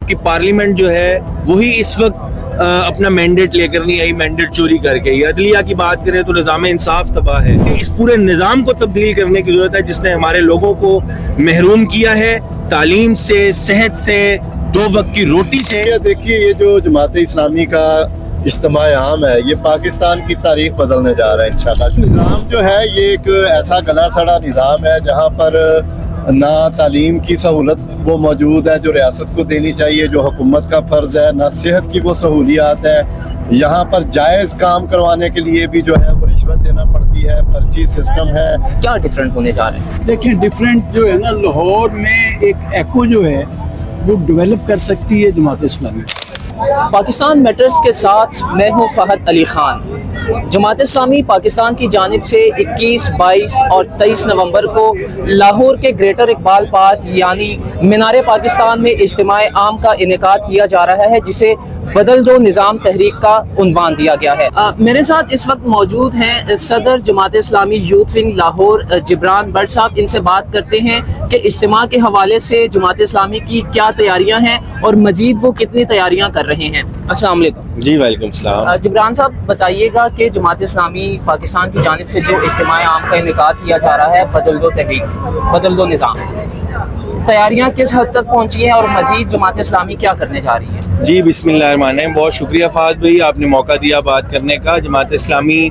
آپ کی پارلیمنٹ جو ہے وہی اس وقت اپنا مینڈیٹ لے کر نہیں آئی، مینڈیٹ چوری کر کے. عدلیہ کی بات کریں تو نظام انصاف تباہ ہے. اس پورے نظام کو تبدیل کرنے کی ضرورت ہے جس نے ہمارے لوگوں کو محروم کیا ہے تعلیم سے، صحت سے، 2 وقت کی روٹی سے. دیکھیے یہ جو جماعت اسلامی کا اجتماع عام ہے یہ پاکستان کی تاریخ بدلنے جا رہا ہے انشاءاللہ. نظام جو ہے یہ ایک ایسا گلا سڑا نظام ہے جہاں پر نہ تعلیم کی سہولت وہ موجود ہے جو ریاست کو دینی چاہیے، جو حکومت کا فرض ہے، نہ صحت کی وہ سہولیات ہے. یہاں پر جائز کام کروانے کے لیے بھی جو ہے وہ رشوت دینا پڑتی ہے، پرچی سسٹم ہے. کیا ڈفرینٹ ہونے جا رہے ہیں؟ دیکھیں ڈفرینٹ جو ہے نا، لاہور میں ایک ایکو جو ہے وہ ڈیولپ کر سکتی ہے جماعت اسلامی. پاکستان میٹرز کے ساتھ میں ہوں فہد علی خان. جماعت اسلامی پاکستان کی جانب سے 21، 22 اور 23 نومبر کو لاہور کے گریٹر اقبال پارک یعنی مینار پاکستان میں اجتماع عام کا انعقاد کیا جا رہا ہے جسے بدل دو نظام تحریک کا عنوان دیا گیا ہے. میرے ساتھ اس وقت موجود ہیں صدر جماعت اسلامی یوتھ ونگ لاہور جبران بٹ صاحب. ان سے بات کرتے ہیں کہ اجتماع کے حوالے سے جماعت اسلامی کی کیا تیاریاں ہیں اور مزید وہ کتنی تیاریاں کر رہے ہیں. السلام علیکم. جی وعلیکم السلام. جبران صاحب بتائیے گا کہ جماعت اسلامی پاکستان کی جانب سے جو اجتماع عام کا انعقاد کیا جا رہا ہے بدل دو تحریک، بدل دو نظام، تیاریاں کس حد تک پہنچی ہیں اور مزید جماعت اسلامی کیا کرنے جا رہی ہے؟ جی بسم اللہ الرحمن الرحیم. بہت شکریہ فہد بھائی، آپ نے موقع دیا بات کرنے کا. جماعت اسلامی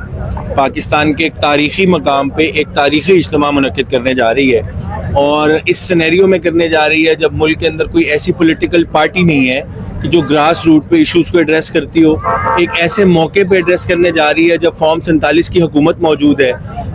پاکستان کے ایک تاریخی مقام پہ ایک تاریخی اجتماع منعقد کرنے جا رہی ہے اور اس سینیریو میں کرنے جا رہی ہے جب ملک کے اندر کوئی ایسی پولیٹیکل پارٹی نہیں ہے کہ جو گراس روٹ پہ ایشوز کو ایڈریس کرتی ہو. ایک ایسے موقع پہ ایڈریس کرنے جا رہی ہے جب فارم 47 کی حکومت موجود ہے.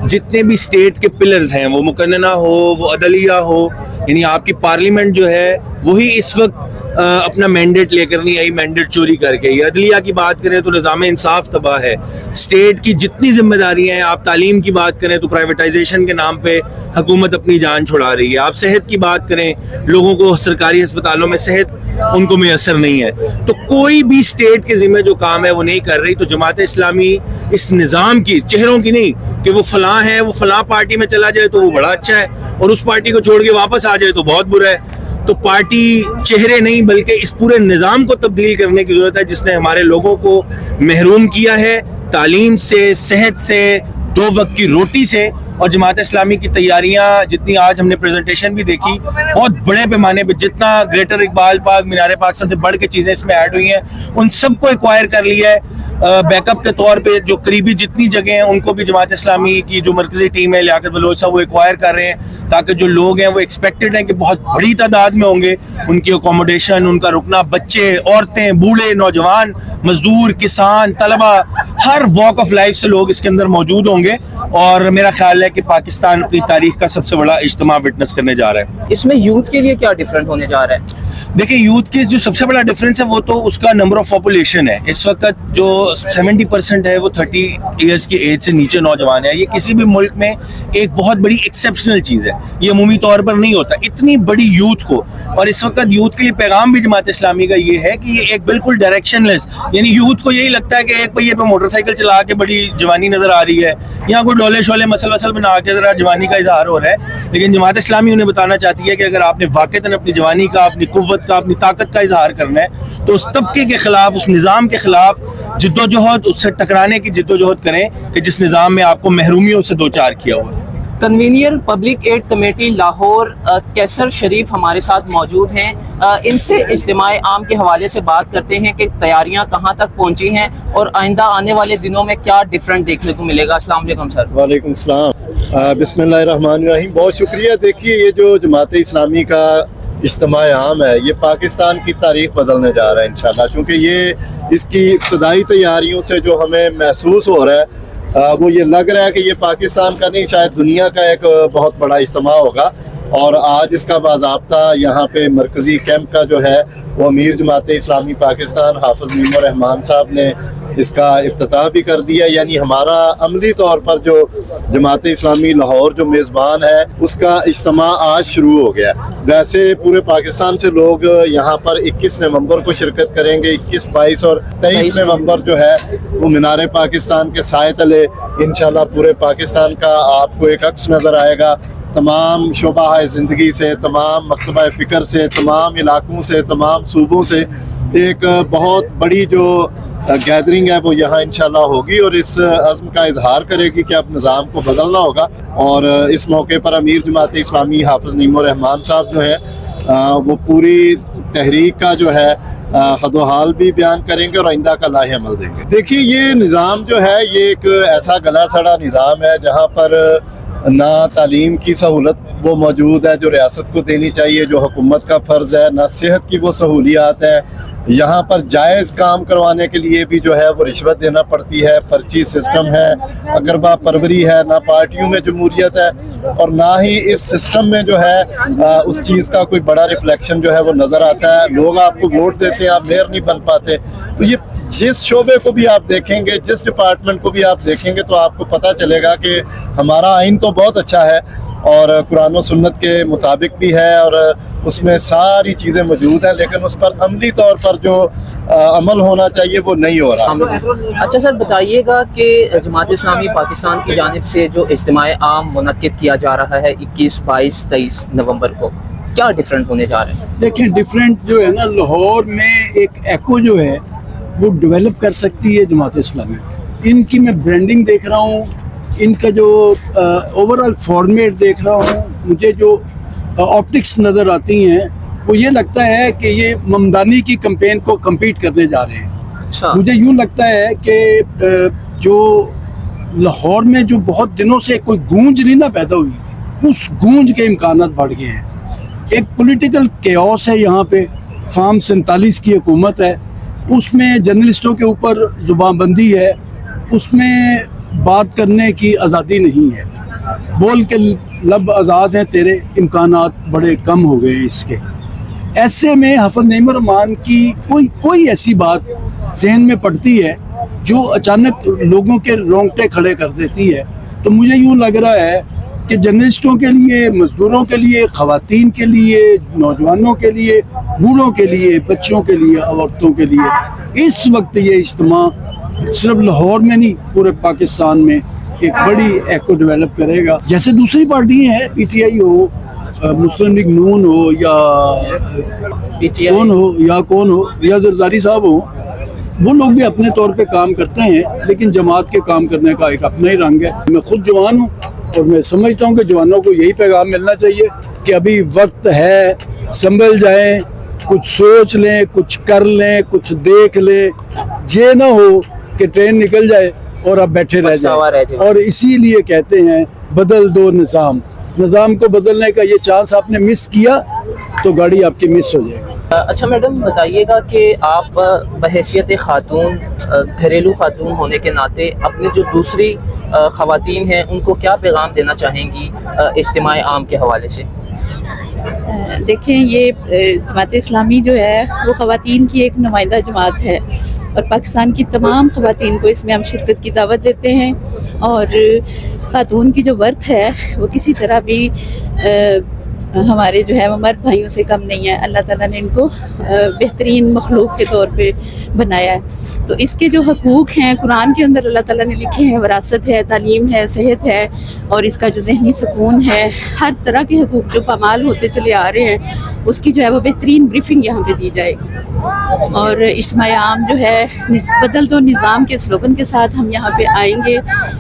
جتنے بھی اسٹیٹ کے پلرز ہیں، وہ مقننہ ہو، وہ عدلیہ ہو، یعنی آپ کی پارلیمنٹ جو ہے وہی اس وقت اپنا مینڈیٹ لے کر نہیں آئی، مینڈیٹ چوری کر کے. عدلیہ کی بات کریں تو نظام انصاف تباہ ہے. اسٹیٹ کی جتنی ذمہ داریاں ہیں، آپ تعلیم کی بات کریں تو پرائیویٹائزیشن کے نام پہ حکومت اپنی جان چھڑا رہی ہے. آپ صحت کی بات کریں، لوگوں کو سرکاری ہسپتالوں میں صحت ان کو میسر نہیں ہے. تو کوئی بھی اسٹیٹ کے ذمہ جو کام ہے وہ نہیں کر رہی. تو جماعت اسلامی اس نظام کی، چہروں کی نہیں کہ وہ فلاں ہے، وہ فلاں پارٹی میں چلا جائے تو وہ بڑا اچھا ہے اور اس پارٹی کو چھوڑ کے واپس آ جائے تو بہت برا ہے. تو پارٹی چہرے نہیں بلکہ اس پورے نظام کو تبدیل کرنے کی ضرورت ہے جس نے ہمارے لوگوں کو محروم کیا ہے تعلیم سے، صحت سے، 2 وقت کی روٹی سے. اور جماعت اسلامی کی تیاریاں جتنی آج ہم نے پریزنٹیشن بھی دیکھی، بہت بڑے پیمانے پہ جتنا گریٹر اقبال پارک، مینار پاکستان سے بڑھ کے چیزیں اس میں ایڈ ہوئی ہیں، ان سب کو ایکوائر کر لیا ہے. بیک اپ کے طور پہ جو قریبی جتنی جگہیں ہیں ان کو بھی جماعت اسلامی کی جو مرکزی ٹیم ہے لیاقت بلوچ صاحب وہ ایکوائر کر رہے ہیں تاکہ جو لوگ ہیں وہ ایکسپیکٹڈ ہیں کہ بہت بڑی تعداد میں ہوں گے، ان کی اکوموڈیشن، ان کا رکنا، بچے، عورتیں، بوڑھے، نوجوان، مزدور، کسان، طلبہ، ہر واک آف لائف سے لوگ اس کے اندر موجود ہوں گے. اور میرا خیال ہے کہ پاکستان اپنی تاریخ کا سب سے بڑا اجتماع وٹنس کرنے جا رہا ہے. اس میں یوتھ کے لیے کیا ڈفرینٹ ہونے جا رہا ہے؟ دیکھیں یوتھ کے جو سب سے بڑا ڈفرینس ہے وہ تو اس کا نمبر آف پاپولیشن ہے. اس وقت جو 70% ہے وہ 30 ایئرس کی ایج سے نیچے نوجوان ہے. یہ کسی بھی ملک میں ایک بہت بڑی ایکسیپشنل چیز ہے، یہ عمومی طور پر نہیں ہوتا اتنی بڑی یوتھ کو. اور اس وقت یوتھ کے لیے پیغام بھی جماعت اسلامی کا یہ ہے کہ یہ ایک بالکل ڈائریکشن لیس، یعنی یوتھ کو یہی لگتا ہے کہ ایک پہیے پہ موٹر سائیکل چلا کے بڑی جوانی نظر آ رہی ہے، یہاں کوئی ڈولے شولے مسل وسل بنا کے ذرا جوانی کا اظہار ہو رہا ہے. لیکن جماعت اسلامی انہیں بتانا چاہتی ہے کہ اگر آپ نے واقعتاً اپنی جوانی کا، اپنی قوت کا، اپنی طاقت کا اظہار کرنا ہے تو اس طبقے کے خلاف، اس نظام کے خلاف جدوجہد، اس سے ٹکرانے کی جدوجہد کریں کہ جس نظام میں آپ کو محرومیوں سے دوچار کیا ہوا ہے. Convener public aid committee Lahore Qaiser Sharif ہمارے ساتھ موجود ہیں. ان سے اجتماع عام کے حوالے سے بات کرتے ہیں کہ تیاریاں کہاں تک پہنچی ہیں اور آئندہ آنے والے دنوں میں کیا ڈفرینٹ دیکھنے کو ملے گا. السلام علیکم سر. وعلیکم السلام. بسم اللہ الرحمن الرحیم. بہت شکریہ. دیکھیے یہ جو جماعت اسلامی کا اجتماع عام ہے یہ پاکستان کی تاریخ بدلنے جا رہا ہے انشاءاللہ، کیونکہ یہ اس کی ابتدائی تیاریوں سے جو ہمیں محسوس ہو رہا ہے وہ یہ لگ رہا ہے کہ یہ پاکستان کا نہیں شاید دنیا کا ایک بہت بڑا اجتماع ہوگا. اور آج اس کا باضابطہ یہاں پہ مرکزی کیمپ کا جو ہے وہ امیر جماعت اسلامی پاکستان حافظ نعیم الرحمان صاحب نے اس کا افتتاح بھی کر دیا. یعنی ہمارا عملی طور پر جو جماعت اسلامی لاہور جو میزبان ہے اس کا اجتماع آج شروع ہو گیا. ویسے پورے پاکستان سے لوگ یہاں پر 21 نومبر کو شرکت کریں گے. 21، 22 اور 23 نومبر جو ہے وہ مینار پاکستان کے سائے تلے انشاءاللہ پورے پاکستان کا آپ کو ایک عکس نظر آئے گا. تمام شعبہ زندگی سے، تمام مکتبہ فکر سے، تمام علاقوں سے، تمام صوبوں سے ایک بہت بڑی جو گیدرنگ ہے وہ یہاں انشاءاللہ ہوگی، اور اس عزم کا اظہار کرے گی کہ اب نظام کو بدلنا ہوگا۔ اور اس موقع پر امیر جماعت اسلامی حافظ نعیم الرحمان صاحب جو ہیں وہ پوری تحریک کا جو ہے خد و حال بھی بیان کریں گے اور آئندہ کا لاہ عمل دیں گے۔ دیکھیے یہ نظام جو ہے یہ ایک ایسا گلا سڑا نظام ہے جہاں پر نہ تعلیم کی سہولت وہ موجود ہے جو ریاست کو دینی چاہیے، جو حکومت کا فرض ہے، نہ صحت کی وہ سہولیات ہیں، یہاں پر جائز کام کروانے کے لیے بھی جو ہے وہ رشوت دینا پڑتی ہے، پرچی سسٹم ہے، اقربا پروری ہے، نہ پارٹیوں میں جمہوریت ہے، اور نہ ہی اس سسٹم میں جو ہے اس چیز کا کوئی بڑا ریفلیکشن جو ہے وہ نظر آتا ہے۔ لوگ آپ کو ووٹ دیتے ہیں، آپ میئر نہیں بن پاتے۔ تو یہ جس شعبے کو بھی آپ دیکھیں گے، جس ڈپارٹمنٹ کو بھی آپ دیکھیں گے تو آپ کو پتہ چلے گا کہ ہمارا آئین تو بہت اچھا ہے اور قرآن و سنت کے مطابق بھی ہے اور اس میں ساری چیزیں موجود ہیں، لیکن اس پر عملی طور پر جو عمل ہونا چاہیے وہ نہیں ہو رہا۔ اچھا سر، بتائیے گا کہ جماعت اسلامی پاکستان کی جانب سے جو اجتماع عام منعقد کیا جا رہا ہے 21، 22، 23 نومبر کو، کیا ڈیفرنٹ ہونے جا رہے ہیں؟ دیکھیں ڈیفرنٹ جو ہے نا، لاہور میں ایک ایکو جو ہے وہ ڈیولپ کر سکتی ہے جماعت اسلامی۔ ان کی میں برانڈنگ دیکھ رہا ہوں، ان کا جو اوورال فارمیٹ دیکھ رہا ہوں، مجھے جو آپٹکس نظر آتی ہیں وہ یہ لگتا ہے کہ یہ ممدانی کی کمپین کو کمپیٹ کرنے جا رہے ہیں۔ اچھا، مجھے یوں لگتا ہے کہ جو لاہور میں جو بہت دنوں سے کوئی گونج نہیں نہ پیدا ہوئی، اس گونج کے امکانات بڑھ گئے ہیں۔ ایک پولیٹیکل کیوس ہے یہاں پہ، فارم 47 کی حکومت ہے، اس میں جرنلسٹوں کے اوپر زبان بندی ہے، اس میں بات کرنے کی آزادی نہیں ہے، بول کے لب آزاد ہیں تیرے، امکانات بڑے کم ہو گئے ہیں اس کے۔ ایسے میں حافظ نعیم الرحمان کی کوئی ایسی بات ذہن میں پڑتی ہے جو اچانک لوگوں کے رونگٹے کھڑے کر دیتی ہے، تو مجھے یوں لگ رہا ہے کہ جرنلسٹوں کے لیے، مزدوروں کے لیے، خواتین کے لیے، نوجوانوں کے لیے، بوڑھوں کے لیے، بچوں کے لیے، عورتوں کے لیے اس وقت یہ اجتماع صرف لاہور میں نہیں پورے پاکستان میں ایک بڑی ایکو ڈیولپ کرے گا۔ جیسے دوسری پارٹی ہیں، P T I who, Muslim league نون ہو، یا کون ہو یا زرداری صاحب ہو، وہ لوگ بھی اپنے طور پہ کام کرتے ہیں، لیکن جماعت کے کام کرنے کا ایک اپنا ہی رنگ ہے۔ میں خود جوان ہوں اور میں سمجھتا ہوں کہ جوانوں کو یہی پیغام ملنا چاہیے کہ ابھی وقت ہے، سنبھل جائیں، کچھ سوچ لیں، کچھ کر لیں، کچھ دیکھ لیں، یہ نہ ہو کہ ٹرین نکل جائے اور آپ بیٹھے رہ جائیں۔ اور اسی لیے کہتے ہیں بدل دو نظام، نظام کو بدلنے کا یہ چانس آپ نے مس کیا تو گاڑی آپ کی مس ہو جائے گی۔ اچھا میڈم، بتائیے گا کہ آپ بحیثیت خاتون، گھریلو خاتون ہونے کے ناطے اپنی جو دوسری خواتین ہیں ان کو کیا پیغام دینا چاہیں گی اجتماع عام کے حوالے سے؟ دیکھیں، یہ جماعت اسلامی جو ہے وہ خواتین کی ایک نمائندہ جماعت ہے اور پاکستان کی تمام خواتین کو اس میں ہم شرکت کی دعوت دیتے ہیں، اور خاتون کی جو ورتھ ہے وہ کسی طرح بھی ہمارے جو ہے وہ مرد بھائیوں سے کم نہیں ہے۔ اللہ تعالیٰ نے ان کو بہترین مخلوق کے طور پہ بنایا ہے، تو اس کے جو حقوق ہیں قرآن کے اندر اللہ تعالیٰ نے لکھے ہیں، وراثت ہے، تعلیم ہے، صحت ہے، اور اس کا جو ذہنی سکون ہے، ہر طرح کے حقوق جو پامال ہوتے چلے آ رہے ہیں اس کی جو ہے وہ بہترین بریفنگ یہاں پہ دی جائے گی۔ اور اجتماع عام جو ہے بدل دو نظام کے سلوگن کے ساتھ ہم یہاں پہ آئیں گے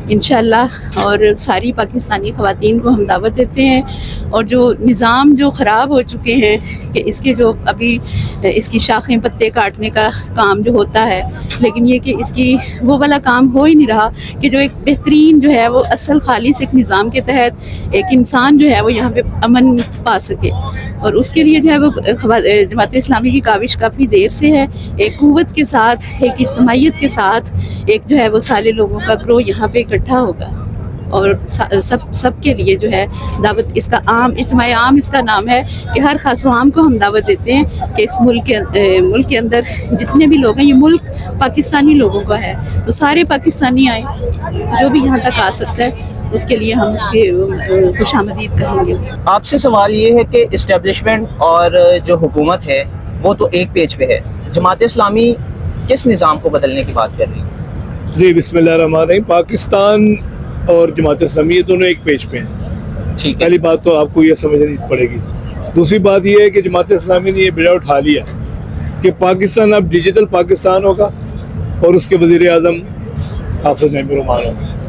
انشاءاللہ، اور ساری پاکستانی خواتین کو ہم دعوت دیتے ہیں، اور جو نظام جو خراب ہو چکے ہیں کہ اس کے جو ابھی اس کی شاخیں پتے کاٹنے کا کام جو ہوتا ہے، لیکن یہ کہ اس کی وہ والا کام ہو ہی نہیں رہا کہ جو ایک بہترین جو ہے وہ اصل خالص ایک نظام کے تحت ایک انسان جو ہے وہ یہاں پہ امن پا سکے، اور اس کے لیے جو ہے وہ جماعت اسلامی کی کاوش کافی دیر سے ہے، ایک قوت کے ساتھ، ایک اجتماعیت کے ساتھ، ایک جو ہے وہ سارے لوگوں کا گروہ یہاں پہ اکٹھا ہوگا، اور سب کے لیے جو ہے دعوت، اس کا عام اجتماع عام اس کا نام ہے کہ ہر خاص و عام کو ہم دعوت دیتے ہیں کہ اس ملک کے اندر جتنے بھی لوگ ہیں، یہ ملک پاکستانی لوگوں کا ہے، تو سارے پاکستانی آئیں، جو بھی یہاں تک آ سکتا ہے اس کے لیے ہم اس کی خوش آمدید کہیں گے۔ آپ سے سوال یہ ہے کہ اسٹیبلشمنٹ اور جو حکومت ہے وہ تو ایک پیج پہ ہے، جماعت اسلامی کس نظام کو بدلنے کی بات کر رہی ہے؟ جی بسم اللہ الرحمن الرحیم۔ پاکستان اور جماعت اسلامی یہ دونوں ایک پیج پہ ہیں، ٹھیک ہے. پہلی بات تو آپ کو یہ سمجھنی پڑے گی. دوسری بات یہ ہے کہ جماعت اسلامی نے یہ بیڑا اٹھا لیا کہ پاکستان اب ڈیجیٹل پاکستان ہوگا اور اس کے وزیر اعظم حافظ نعیم الرحمان ہوں گے.